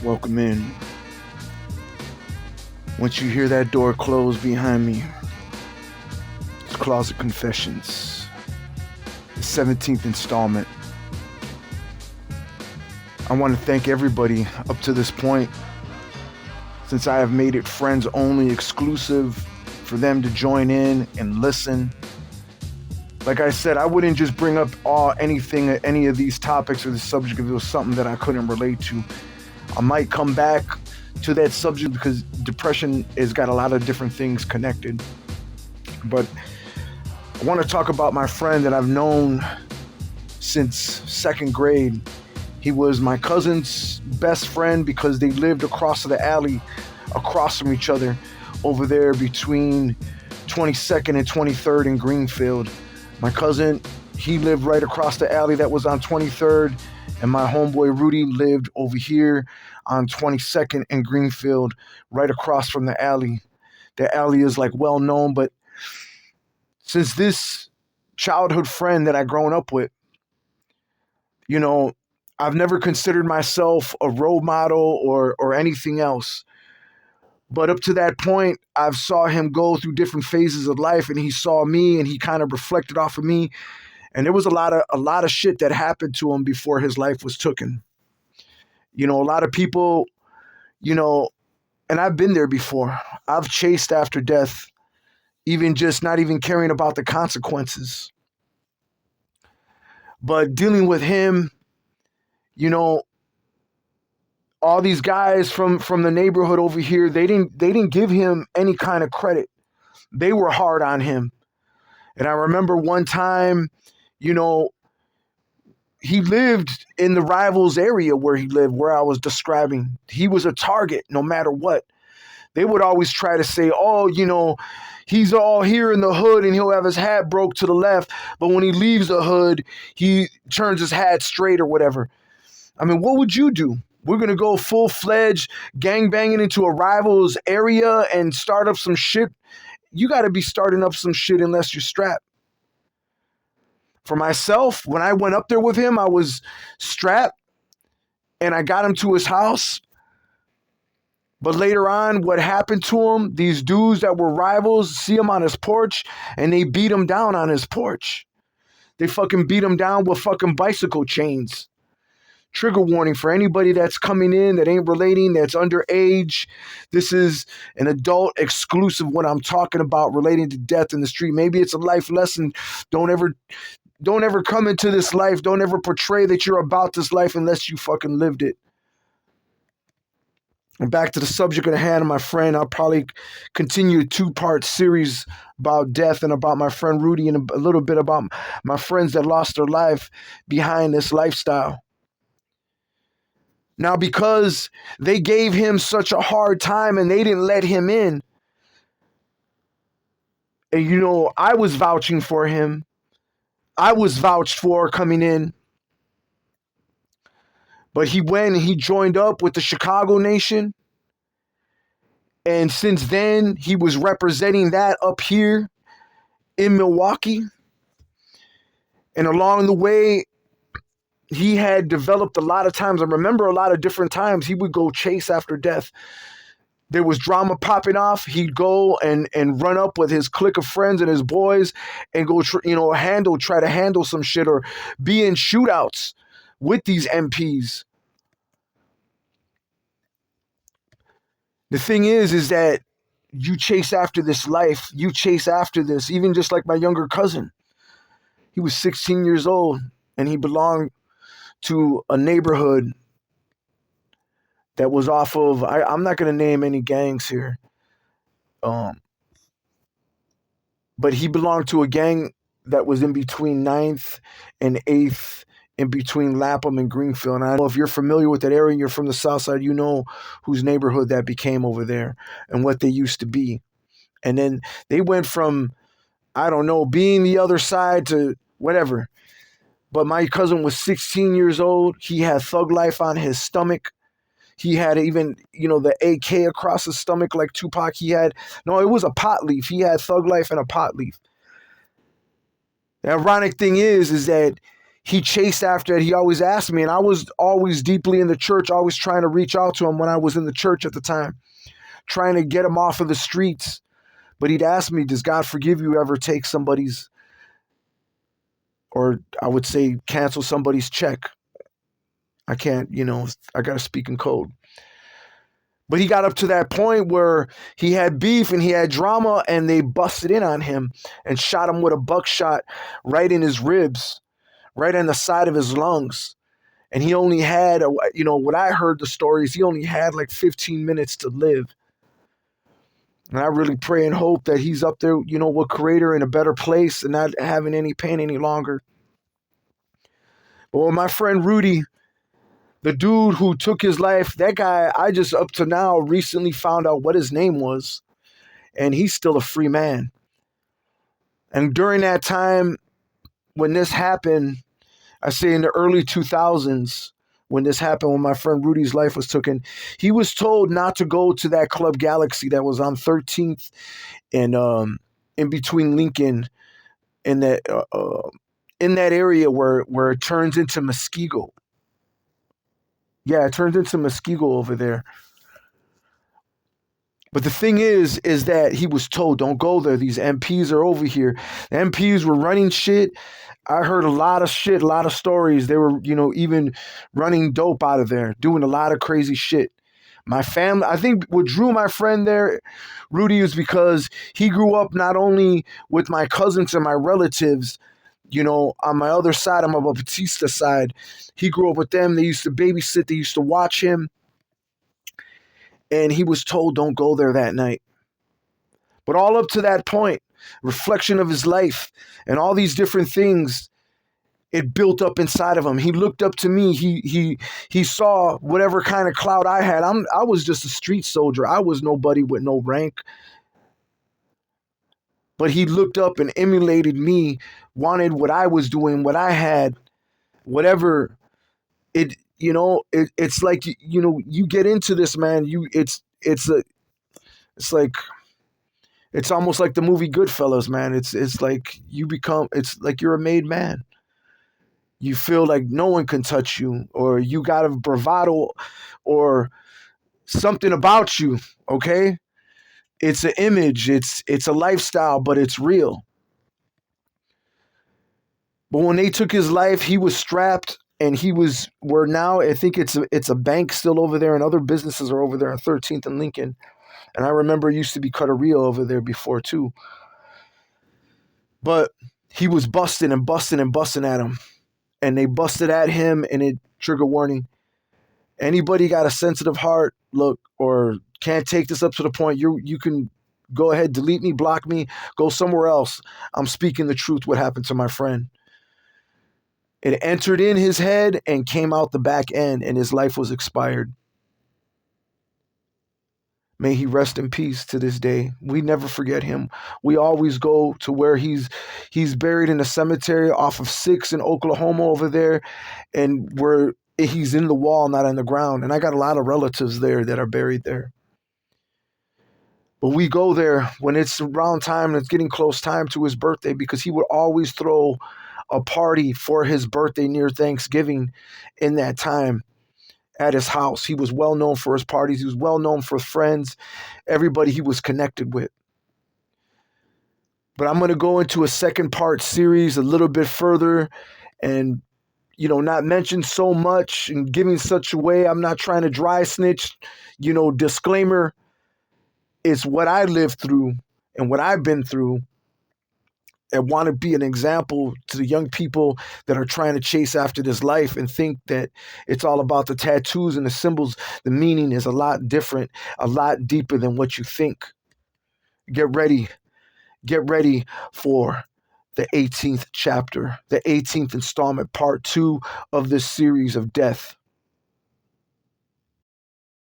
Welcome in. Once you hear that door close behind me, it's Closet Confessions, the 17th installment. I want to thank everybody up to this point, since I have made it friends only exclusive for them to join in and listen. Like I said, I wouldn't just bring up any of these topics or the subject if it was something that I couldn't relate to. I might come back to that subject because depression has got a lot of different things connected. But I want to talk about my friend that I've known since second grade. He was my cousin's best friend because they lived across the alley, across from each other, over there between 22nd and 23rd in Greenfield. My cousin, he lived right across the alley that was on 23rd, and my homeboy Rudy lived over here on 22nd and Greenfield, right across from the alley. The alley is like well known, but since this childhood friend that I grown up with, I've never considered myself a role model or anything else. But up to that point, I've saw him go through different phases of life, and he saw me, and he kind of reflected off of me. And there was a lot of shit that happened to him before his life was taken. A lot of people, and I've been there before. I've chased after death, even just not even caring about the consequences. But dealing with him, all these guys from the neighborhood over here, they didn't give him any kind of credit. They were hard on him. And I remember one time, he lived in the rivals area where he lived, where I was describing. He was a target no matter what. They would always try to say, he's all here in the hood and he'll have his hat broke to the left, but when he leaves the hood, he turns his hat straight or whatever. I mean, what would you do? We're going to go full-fledged gangbanging into a rival's area and start up some shit. You got to be starting up some shit unless you're strapped. For myself, when I went up there with him, I was strapped and I got him to his house. But later on, what happened to him, these dudes that were rivals see him on his porch and they beat him down on his porch. They fucking beat him down with fucking bicycle chains. Trigger warning for anybody that's coming in that ain't relating, that's underage. This is an adult exclusive what I'm talking about relating to death in the street. Maybe it's a life lesson. Don't ever come into this life. Don't ever portray that you're about this life unless you fucking lived it. And back to the subject at hand, my friend, I'll probably continue a 2-part series about death and about my friend Rudy and a little bit about my friends that lost their life behind this lifestyle. Now, because they gave him such a hard time and they didn't let him in, and I was vouching for him. I was vouched for coming in. But he went and he joined up with the Chicago Nation. And since then, he was representing that up here in Milwaukee. And along the way, he had developed a lot of times. I remember a lot of different times he would go chase after death. There was drama popping off. He'd go and run up with his clique of friends and his boys and go, try to handle some shit or be in shootouts with these MPs. The thing is that you chase after this life. You chase after this, even just like my younger cousin. He was 16 years old and he belonged to a neighborhood that was off of, I'm not going to name any gangs here. But he belonged to a gang that was in between 9th and 8th, in between Lapham and Greenfield. And I don't know if you're familiar with that area, you're from the South Side, you know whose neighborhood that became over there and what they used to be. And then they went from, being the other side to whatever. But my cousin was 16 years old. He had Thug Life on his stomach. He had even, the AK across his stomach like Tupac. It was a pot leaf. He had Thug Life and a pot leaf. The ironic thing is that he chased after it. He always asked me, and I was always deeply in the church, always trying to reach out to him when I was in the church at the time, trying to get him off of the streets. But he'd ask me, does God forgive you ever take somebody's, or I would say cancel somebody's check? I can't, I got to speak in code. But he got up to that point where he had beef and he had drama, and they busted in on him and shot him with a buckshot right in his ribs, right on the side of his lungs. And he only had, what I heard the stories, he only had like 15 minutes to live. And I really pray and hope that he's up there, with Creator in a better place and not having any pain any longer. But with my friend Rudy, the dude who took his life, that guy, I just up to now recently found out what his name was. And he's still a free man. And during that time, when this happened, I say in the early 2000s, when this happened, when my friend Rudy's life was taken, he was told not to go to that Club Galaxy that was on 13th and in between Lincoln in that area where it turns into Muskego. Yeah, it turns into Muskego over there. But the thing is that he was told, don't go there. These MPs are over here. The MPs were running shit. I heard a lot of shit, a lot of stories. They were, even running dope out of there, doing a lot of crazy shit. My family, I think what drew my friend there, Rudy, is because he grew up not only with my cousins and my relatives, on my other side, on my Batista side. He grew up with them. They used to babysit. They used to watch him. And he was told, don't go there that night. But all up to that point, reflection of his life and all these different things, it built up inside of him. He looked up to me. He saw whatever kind of clout I had. I was just a street soldier. I was nobody with no rank. But he looked up and emulated me, wanted what I was doing, what I had, whatever it, it's like, you get into this, man. It's almost like the movie Goodfellas, man. It's like it's like you're a made man. You feel like no one can touch you, or you got a bravado or something about you, okay? It's an image, it's a lifestyle, but it's real. But when they took his life, he was strapped, and where now I think it's a bank still over there, and other businesses are over there on 13th and Lincoln. And I remember it used to be Cuteria over there before too. But he was busting and busting and busting at him. And they busted at him, and it trigger warning. Anybody got a sensitive heart, look, or can't take this up to the point, you can go ahead, delete me, block me, go somewhere else. I'm speaking the truth, what happened to my friend. It entered in his head and came out the back end, and his life was expired. May he rest in peace to this day. We never forget him. We always go to where he's buried in a cemetery off of 6th in Oklahoma over there, and where he's in the wall, not on the ground. And I got a lot of relatives there that are buried there. But we go there when it's around time and it's getting close time to his birthday, because he would always throw a party for his birthday near Thanksgiving in that time at his house. He was well known for his parties. He was well known for friends, everybody he was connected with. But I'm going to go into a second part series a little bit further and, not mention so much and giving such a way. I'm not trying to dry snitch, disclaimer. It's what I lived through and what I've been through. I want to be an example to the young people that are trying to chase after this life and think that it's all about the tattoos and the symbols. The meaning is a lot different, a lot deeper than what you think. Get ready. Get ready for the 18th chapter, the 18th installment, part 2 of this series of death.